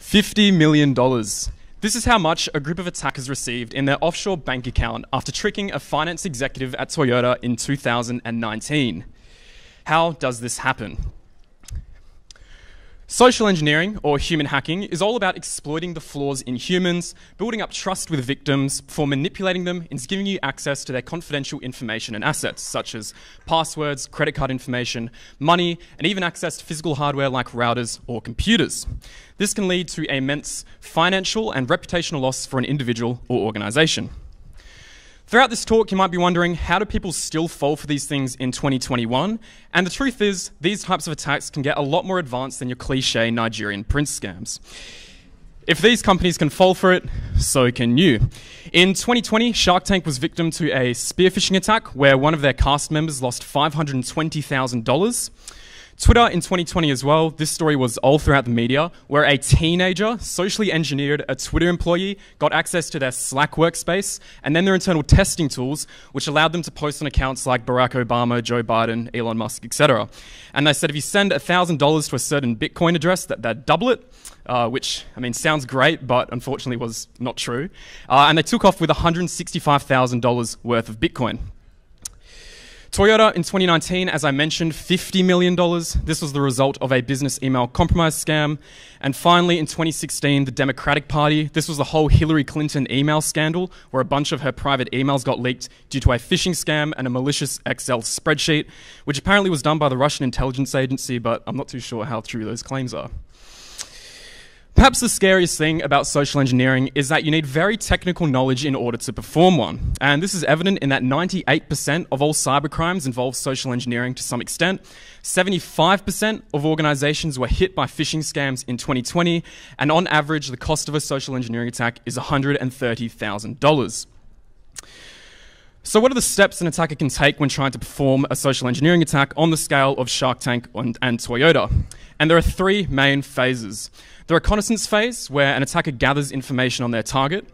$50 million. This is how much a group of attackers received in their offshore bank account after tricking a finance executive at Toyota in 2019. How does this happen? Social engineering, or human hacking, is all about exploiting the flaws in humans, building up trust with victims before manipulating them into giving you access to their confidential information and assets, such as passwords, credit card information, money, and even access to physical hardware like routers or computers. This can lead to immense financial and reputational loss for an individual or organization. Throughout this talk, you might be wondering, how do people still fall for these things in 2021? And the truth is, these types of attacks can get a lot more advanced than your cliche Nigerian prince scams. If these companies can fall for it, so can you. In 2020, Shark Tank was victim to a spear phishing attack where one of their cast members lost $520,000. Twitter in 2020 as well, this story was all throughout the media, where a teenager socially engineered a Twitter employee, got access to their Slack workspace, and then their internal testing tools, which allowed them to post on accounts like Barack Obama, Joe Biden, Elon Musk, etc. And they said if you send $1,000 to a certain Bitcoin address, that'd double it, which, I mean, sounds great, but unfortunately was not true. And they took off with $165,000 worth of Bitcoin. Toyota in 2019, as I mentioned, $50 million. This was the result of a business email compromise scam. And finally, in 2016, the Democratic Party. This was the whole Hillary Clinton email scandal, where a bunch of her private emails got leaked due to a phishing scam and a malicious Excel spreadsheet, which apparently was done by the Russian intelligence agency, but I'm not too sure how true those claims are. Perhaps the scariest thing about social engineering is that you need very technical knowledge in order to perform one. And this is evident in that 98% of all cybercrimes involve social engineering to some extent. 75% of organizations were hit by phishing scams in 2020, and on average, the cost of a social engineering attack is $130,000. So what are the steps an attacker can take when trying to perform a social engineering attack on the scale of Shark Tank and Toyota? And there are three main phases. The reconnaissance phase, where an attacker gathers information on their target.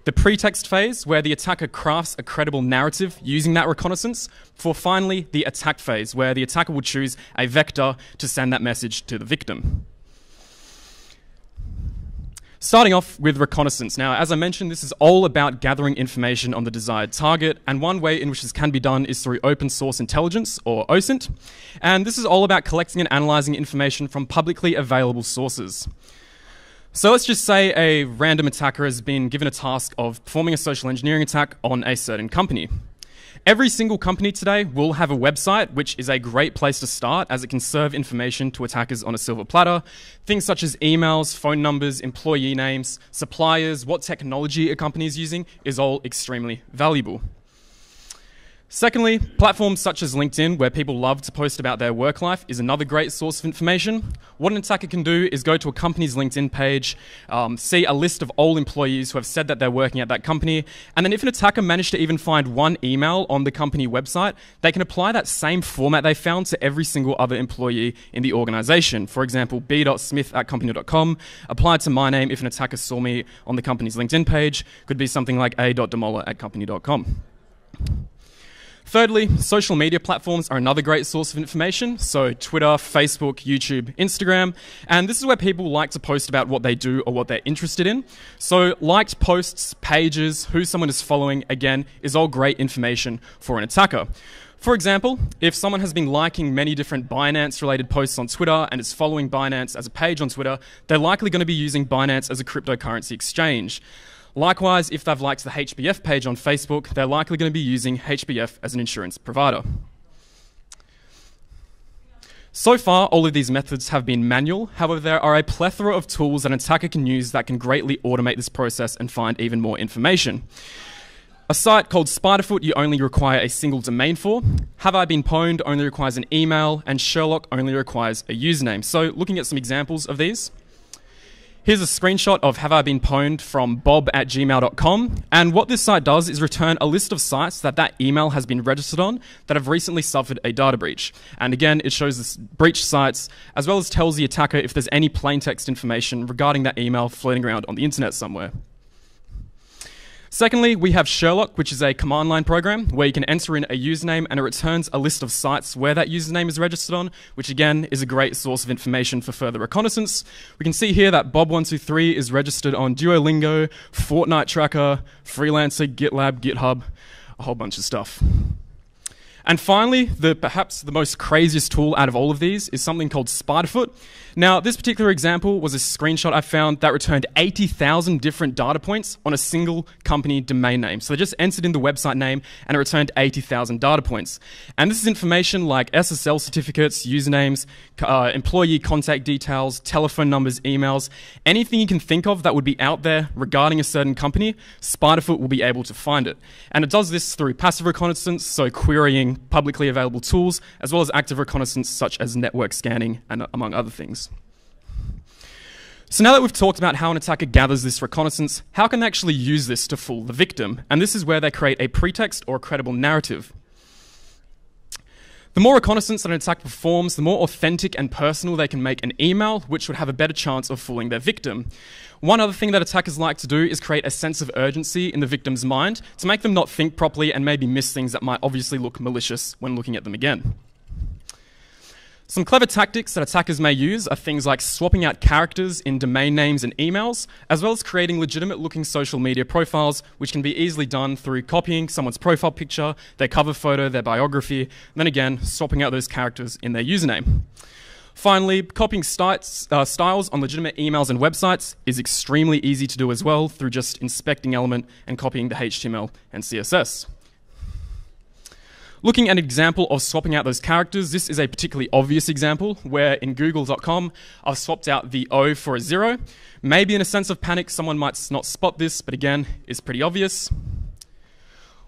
The pretext phase, where the attacker crafts a credible narrative using that reconnaissance. For finally, the attack phase, where the attacker will choose a vector to send that message to the victim. Starting off with reconnaissance. Now, as I mentioned, this is all about gathering information on the desired target, and one way in which this can be done is through open source intelligence, or OSINT, and this is all about collecting and analyzing information from publicly available sources. So let's just say a random attacker has been given a task of performing a social engineering attack on a certain company. Every single company today will have a website, which is a great place to start as it can serve information to attackers on a silver platter. Things such as emails, phone numbers, employee names, suppliers, what technology a company is using is all extremely valuable. Secondly, platforms such as LinkedIn, where people love to post about their work life, is another great source of information. What an attacker can do is go to a company's LinkedIn page, see a list of all employees who have said that they're working at that company, and then if an attacker managed to even find one email on the company website, they can apply that same format they found to every single other employee in the organization. For example, b.smith@company.com, applied to my name if an attacker saw me on the company's LinkedIn page, could be something like a.demoller@company.com. Thirdly, social media platforms are another great source of information. So Twitter, Facebook, YouTube, Instagram. And this is where people like to post about what they do or what they're interested in. So liked posts, pages, who someone is following, again, is all great information for an attacker. For example, if someone has been liking many different Binance-related posts on Twitter and is following Binance as a page on Twitter, they're likely going to be using Binance as a cryptocurrency exchange. Likewise, if they've liked the HBF page on Facebook, they're likely going to be using HBF as an insurance provider. So far, all of these methods have been manual. However, there are a plethora of tools an attacker can use that can greatly automate this process and find even more information. A site called Spiderfoot you only require a single domain for. Have I Been Pwned only requires an email, and Sherlock only requires a username. So looking at some examples of these. Here's a screenshot of Have I Been Pwned from bob@gmail.com, and what this site does is return a list of sites that email has been registered on that have recently suffered a data breach. And again, it shows the breached sites, as well as tells the attacker if there's any plain text information regarding that email floating around on the internet somewhere. Secondly, we have Sherlock, which is a command line program where you can enter in a username and it returns a list of sites where that username is registered on, which again is a great source of information for further reconnaissance. We can see here that Bob123 is registered on Duolingo, Fortnite Tracker, Freelancer, GitLab, GitHub, a whole bunch of stuff. And finally, perhaps the most craziest tool out of all of these is something called Spiderfoot. Now, this particular example was a screenshot I found that returned 80,000 different data points on a single company domain name. So they just entered in the website name and it returned 80,000 data points. And this is information like SSL certificates, usernames, employee contact details, telephone numbers, emails, anything you can think of that would be out there regarding a certain company, Spiderfoot will be able to find it. And it does this through passive reconnaissance, so querying publicly available tools, as well as active reconnaissance such as network scanning and among other things. So now that we've talked about how an attacker gathers this reconnaissance, how can they actually use this to fool the victim? And this is where they create a pretext or a credible narrative. The more reconnaissance that an attacker performs, the more authentic and personal they can make an email, which would have a better chance of fooling their victim. One other thing that attackers like to do is create a sense of urgency in the victim's mind to make them not think properly and maybe miss things that might obviously look malicious when looking at them again. Some clever tactics that attackers may use are things like swapping out characters in domain names and emails, as well as creating legitimate-looking social media profiles, which can be easily done through copying someone's profile picture, their cover photo, their biography, and then again, swapping out those characters in their username. Finally, copying styles on legitimate emails and websites is extremely easy to do as well through just inspecting element and copying the HTML and CSS. Looking at an example of swapping out those characters, this is a particularly obvious example where in google.com I've swapped out the O for a 0. Maybe in a sense of panic someone might not spot this, but again, it's pretty obvious.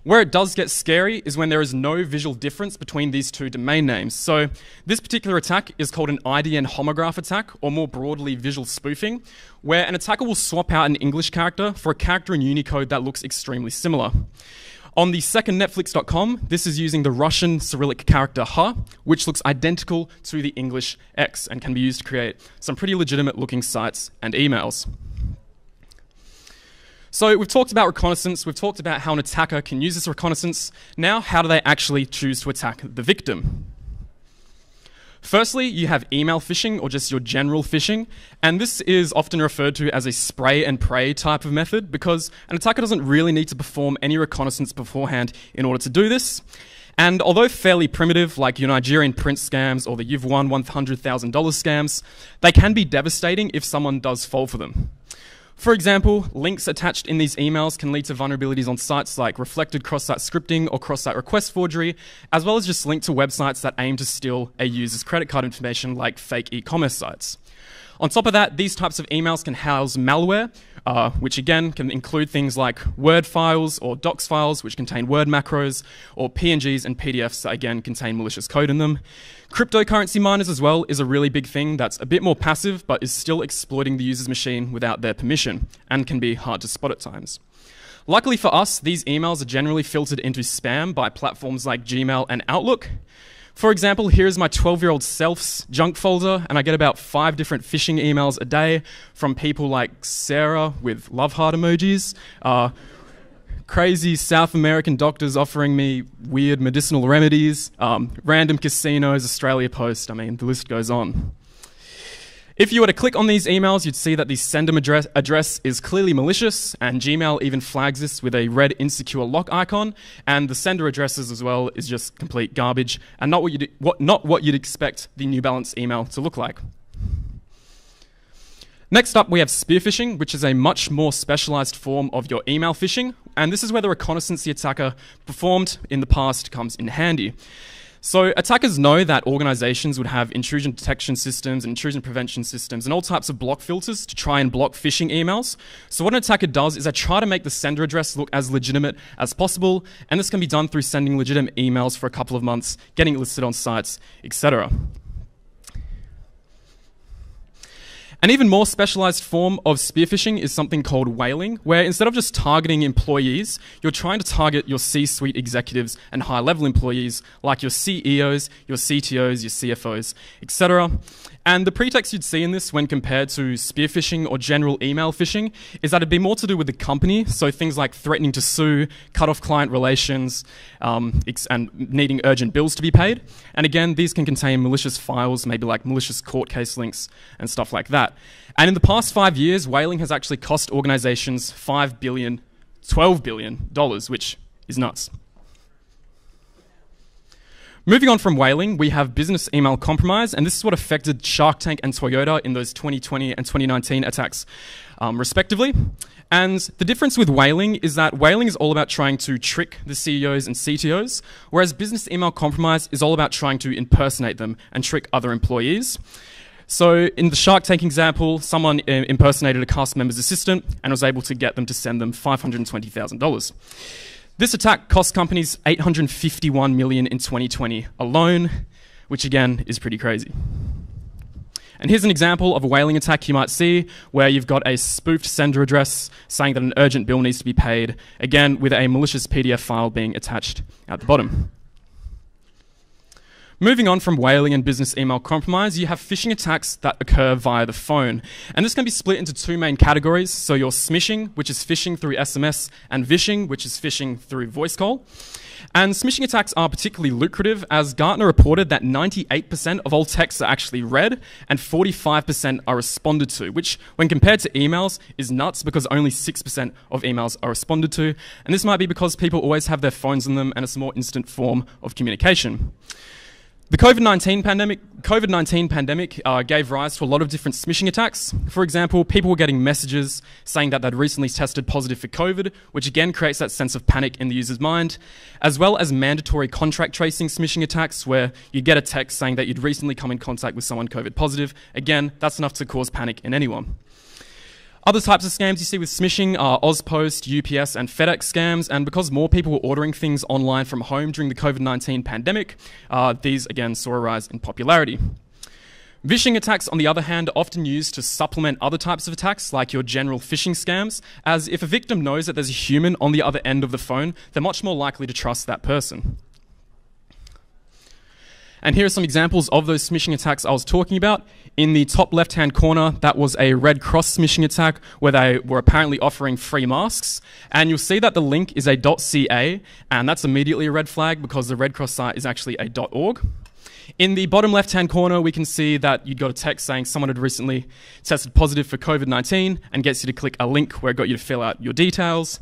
Where it does get scary is when there is no visual difference between these two domain names. So this particular attack is called an IDN homograph attack, or more broadly visual spoofing, where an attacker will swap out an English character for a character in Unicode that looks extremely similar. On the second Netflix.com, this is using the Russian Cyrillic character Ha, which looks identical to the English X and can be used to create some pretty legitimate looking sites and emails. So we've talked about reconnaissance, we've talked about how an attacker can use this reconnaissance. Now, how do they actually choose to attack the victim? Firstly, you have email phishing, or just your general phishing, and this is often referred to as a spray and pray type of method because an attacker doesn't really need to perform any reconnaissance beforehand in order to do this. And although fairly primitive, like your Nigerian print scams or the you've won $100,000 scams, they can be devastating if someone does fall for them. For example, links attached in these emails can lead to vulnerabilities on sites like reflected cross-site scripting or cross-site request forgery, as well as just link to websites that aim to steal a user's credit card information like fake e-commerce sites. On top of that, these types of emails can house malware, which again can include things like Word files or Docs files, which contain Word macros, or PNGs and PDFs that again contain malicious code in them. Cryptocurrency miners as well is a really big thing that's a bit more passive, but is still exploiting the user's machine without their permission, and can be hard to spot at times. Luckily for us, these emails are generally filtered into spam by platforms like Gmail and Outlook. For example, here's my 12-year-old self's junk folder, and I get about 5 different phishing emails a day from people like Sarah with love heart emojis, crazy South American doctors offering me weird medicinal remedies, random casinos, Australia Post, I mean, the list goes on. If you were to click on these emails, you'd see that the sender address is clearly malicious, and Gmail even flags this with a red insecure lock icon, and the sender addresses as well is just complete garbage, and not what you'd expect the New Balance email to look like. Next up, we have spear phishing, which is a much more specialized form of your email phishing, and this is where the reconnaissance the attacker performed in the past comes in handy. So attackers know that organizations would have intrusion detection systems and intrusion prevention systems and all types of block filters to try and block phishing emails. So what an attacker does is they try to make the sender address look as legitimate as possible, and this can be done through sending legitimate emails for a couple of months, getting it listed on sites, etc. An even more specialized form of spear phishing is something called whaling, where instead of just targeting employees, you're trying to target your C-suite executives and high-level employees like your CEOs, your CTOs, your CFOs, etc. And the pretext you'd see in this when compared to spear phishing or general email phishing is that it'd be more to do with the company, so things like threatening to sue, cut off client relations, and needing urgent bills to be paid. And again, these can contain malicious files, maybe like malicious court case links and stuff like that. And in the past 5 years, whaling has actually cost organizations $5 billion, $12 billion, which is nuts. Moving on from whaling, we have business email compromise, and this is what affected Shark Tank and Toyota in those 2020 and 2019 attacks, respectively. And the difference with whaling is that whaling is all about trying to trick the CEOs and CTOs, whereas business email compromise is all about trying to impersonate them and trick other employees. So in the Shark Tank example, someone impersonated a cast member's assistant and was able to get them to send them $520,000. This attack cost companies $851 million in 2020 alone, which again is pretty crazy. And here's an example of a whaling attack you might see where you've got a spoofed sender address saying that an urgent bill needs to be paid, again with a malicious PDF file being attached at the bottom. Moving on from whaling and business email compromise, you have phishing attacks that occur via the phone. And this can be split into two main categories. So your smishing, which is phishing through SMS, and vishing, which is phishing through voice call. And smishing attacks are particularly lucrative, as Gartner reported that 98% of all texts are actually read and 45% are responded to, which when compared to emails is nuts because only 6% of emails are responded to. And this might be because people always have their phones on them and it's a more instant form of communication. The COVID-19 pandemic gave rise to a lot of different smishing attacks. For example, people were getting messages saying that they'd recently tested positive for COVID, which again creates that sense of panic in the user's mind, as well as mandatory contract tracing smishing attacks where you get a text saying that you'd recently come in contact with someone COVID positive. Again, that's enough to cause panic in anyone. Other types of scams you see with smishing are Ozpost, UPS, and FedEx scams, and because more people were ordering things online from home during the COVID-19 pandemic, these again saw a rise in popularity. Vishing attacks, on the other hand, are often used to supplement other types of attacks, like your general phishing scams, as if a victim knows that there's a human on the other end of the phone, they're much more likely to trust that person. And here are some examples of those smishing attacks I was talking about. In the top left-hand corner, that was a Red Cross smishing attack where they were apparently offering free masks. And you'll see that the link is a .ca, and that's immediately a red flag because the Red Cross site is actually a .org. In the bottom left-hand corner, we can see that you got a text saying someone had recently tested positive for COVID-19 and gets you to click a link where it got you to fill out your details.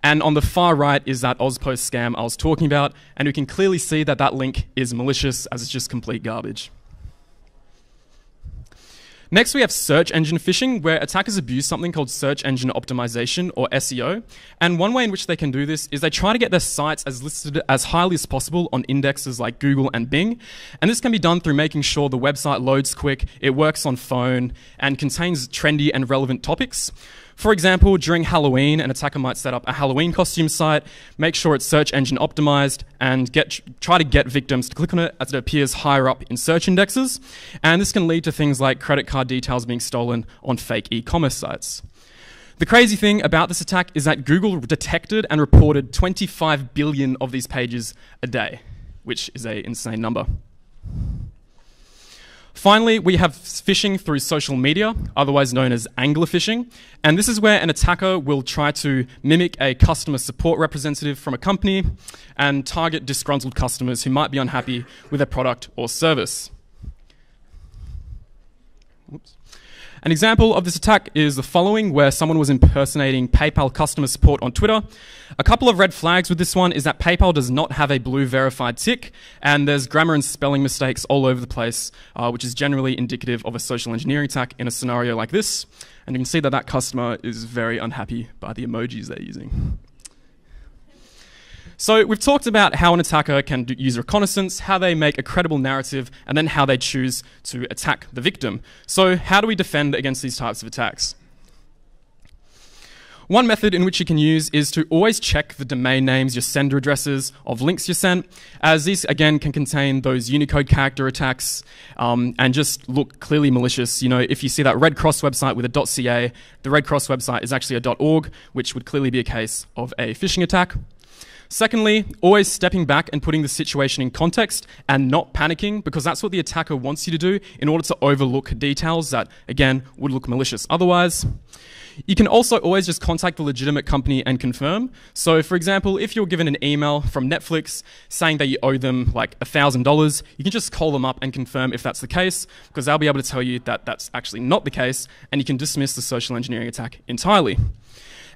And on the far right is that Ozpost scam I was talking about, and we can clearly see that that link is malicious as it's just complete garbage. Next, we have search engine phishing, where attackers abuse something called search engine optimization, or SEO. And one way in which they can do this is they try to get their sites as listed as highly as possible on indexes like Google and Bing. And this can be done through making sure the website loads quick, it works on phone, and contains trendy and relevant topics. For example, during Halloween, an attacker might set up a Halloween costume site, make sure it's search engine optimized, and try to get victims to click on it as it appears higher up in search indexes. And this can lead to things like credit card details being stolen on fake e-commerce sites. The crazy thing about this attack is that Google detected and reported 25 billion of these pages a day, which is an insane number. Finally, we have phishing through social media, otherwise known as angler phishing. And this is where an attacker will try to mimic a customer support representative from a company and target disgruntled customers who might be unhappy with their product or service. Oops. An example of this attack is the following, where someone was impersonating PayPal customer support on Twitter. A couple of red flags with this one is that PayPal does not have a blue verified tick, and there's grammar and spelling mistakes all over the place, which is generally indicative of a social engineering attack in a scenario like this. And you can see that that customer is very unhappy by the emojis they're using. So we've talked about how an attacker can use reconnaissance, how they make a credible narrative, and then how they choose to attack the victim. So how do we defend against these types of attacks? One method in which you can use is to always check the domain names, your sender addresses of links you sent, as these again can contain those Unicode character attacks and just look clearly malicious. You know, if you see that Red Cross website with a .ca, the Red Cross website is actually a .org, which would clearly be a case of a phishing attack. Secondly, always stepping back and putting the situation in context and not panicking, because that's what the attacker wants you to do in order to overlook details that, again, would look malicious otherwise. You can also always just contact the legitimate company and confirm. So for example, if you're given an email from Netflix saying that you owe them like $1,000, you can just call them up and confirm if that's the case, because they'll be able to tell you that that's actually not the case, and you can dismiss the social engineering attack entirely.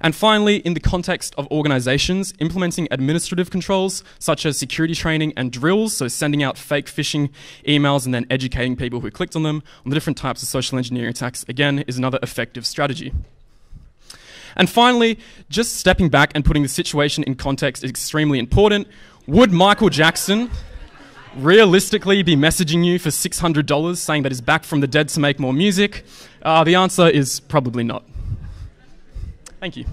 And finally, in the context of organizations, implementing administrative controls such as security training and drills, so sending out fake phishing emails and then educating people who clicked on them on the different types of social engineering attacks, again, is another effective strategy. And finally, just stepping back and putting the situation in context is extremely important. Would Michael Jackson realistically be messaging you for $600 saying that he's back from the dead to make more music? The answer is probably not. Thank you.